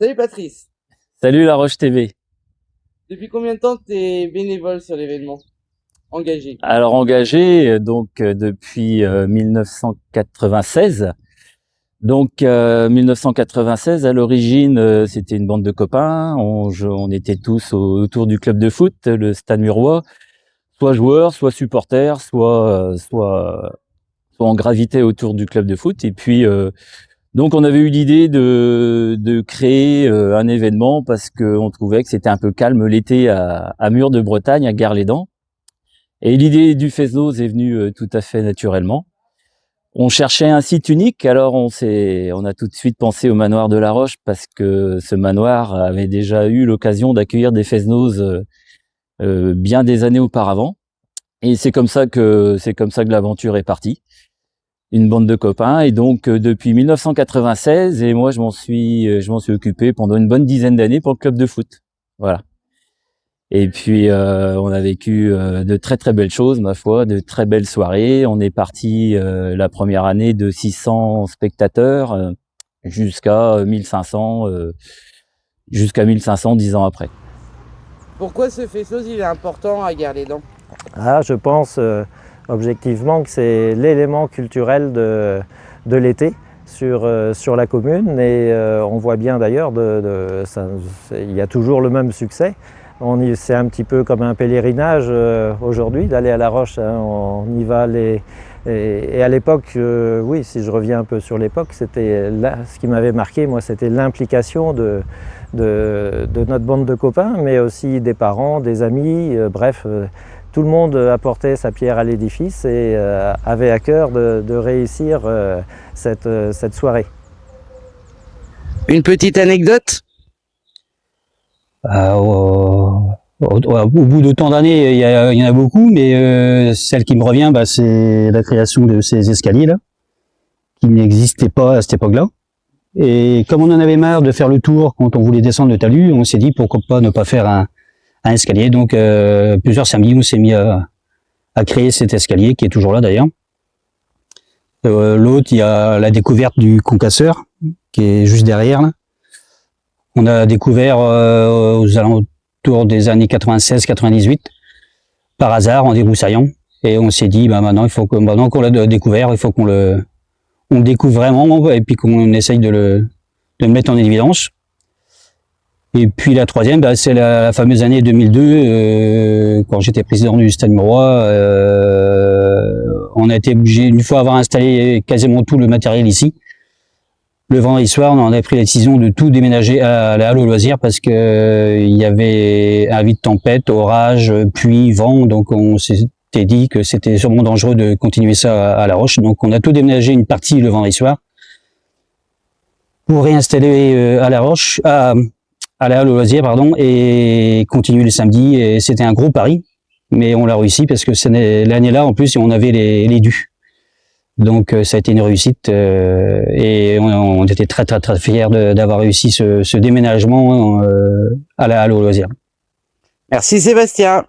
Salut Patrice, Salut La Roche TV. depuis combien de temps tu es bénévole sur l'événement? Engagé. Alors engagé depuis 1996. 1996 à l'origine, c'était une bande de copains. On était tous autour du club de foot, le Stade Murois, soit joueurs, soit supporters, soit on gravitait autour du club de foot. Et puis donc on avait eu l'idée de créer un événement parce qu'on trouvait que c'était un peu calme l'été à Mur de Bretagne, à Gare-les-Dents. Et l'idée du Fesnos est venue tout à fait naturellement. On cherchait un site unique, alors on a tout de suite pensé au manoir de La Roche parce que ce manoir avait déjà eu l'occasion d'accueillir des Fesnos bien des années auparavant. Et c'est comme ça que l'aventure est partie. Une bande de copains, et donc depuis 1996, et moi je m'en suis occupé pendant une bonne dizaine d'années pour le club de foot. Voilà. Et puis on a vécu de très très belles choses, ma foi, de très belles soirées. On est parti la première année de 600 spectateurs jusqu'à 1500 10 ans après. Pourquoi ce faisceau il est important à Gare-les-Dents? Je pense objectivement que c'est l'élément culturel de l'été sur la commune, et on voit bien d'ailleurs, il y a toujours le même succès. C'est un petit peu comme un pèlerinage aujourd'hui d'aller à La Roche, hein. On y va et à l'époque, oui, si je reviens un peu sur l'époque, c'était là, ce qui m'avait marqué, moi, c'était l'implication de notre bande de copains, mais aussi des parents, des amis, bref, tout le monde apportait sa pierre à l'édifice et avait à cœur de réussir cette soirée. Une petite anecdote? Au bout de tant d'années, il y en a beaucoup, mais celle qui me revient, c'est la création de ces escaliers-là, qui n'existaient pas à cette époque-là. Et comme on en avait marre de faire le tour quand on voulait descendre le talus, on s'est dit pourquoi pas ne pas faire un escalier. Donc plusieurs samedis, on s'est mis à créer cet escalier, qui est toujours là d'ailleurs. L'autre, il y a la découverte du concasseur, qui est juste derrière là. On a découvert aux alentours des années 96-98, par hasard, en débroussaillant. Et on s'est dit, maintenant qu'on l'a découvert, il faut qu'on le découvre vraiment, et puis qu'on essaye de le mettre en évidence. Et puis la troisième, c'est la fameuse année 2002, quand j'étais président du Stade Murois. On a été obligé, une fois avoir installé quasiment tout le matériel ici, le vendredi soir, on a pris la décision de tout déménager à la halle aux loisirs parce que il y avait avis de tempête, orage, pluie, vent, donc on s'était dit que c'était sûrement dangereux de continuer ça à La Roche. Donc on a tout déménagé une partie le vendredi soir pour réinstaller à La Roche, à la halle aux loisirs, pardon, et continuer le samedi. Et c'était un gros pari, mais on l'a réussi parce que l'année-là, en plus, on avait les dus. Donc ça a été une réussite et on était très très très fiers d'avoir réussi ce déménagement à la halle aux loisirs. Merci Sébastien.